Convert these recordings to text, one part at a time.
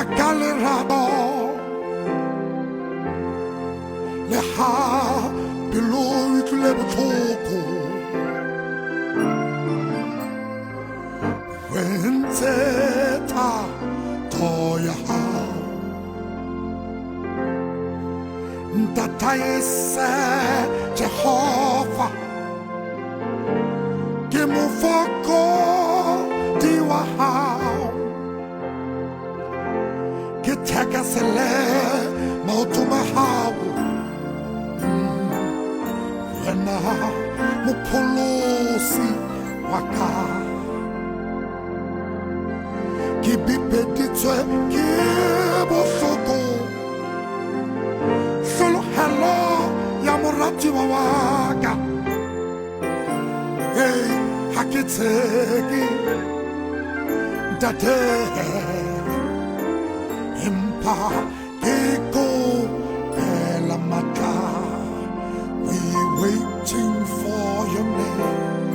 Galerado le ha below to level toko when zeta toya Ntatayese Jehovah Kimufoko Diwaha Kitaka sele mautumahawu Wena mupolosi waka Kibipeditwe kibosoko Solo hello yamurati wawaka Hey hakitegi Dade Impa Ego Elamaka We waiting for your name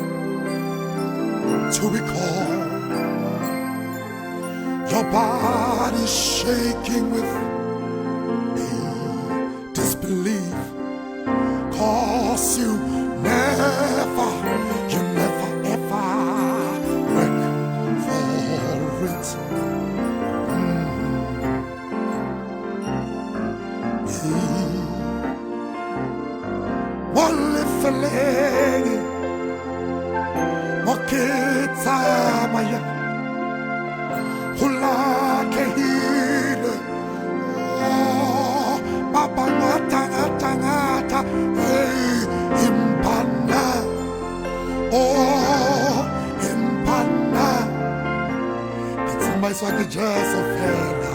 to be called Your body shaking with disbelief Cause you never ever work for it Wale felegi Mokita maya Hula kehile Baba ngata Hey impana Oh impana It's my swagger just of hella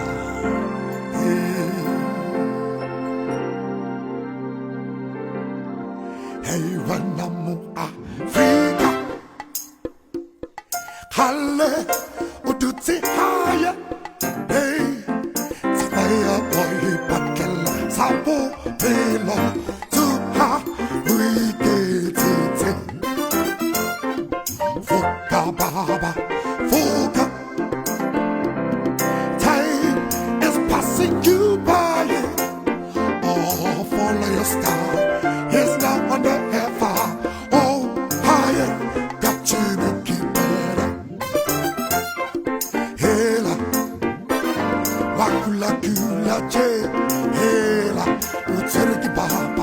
Hey wanamu Afrika Halle uduti haya Hey Saya boy pakela Sapo pelo Tuha Wiketite Fuka baba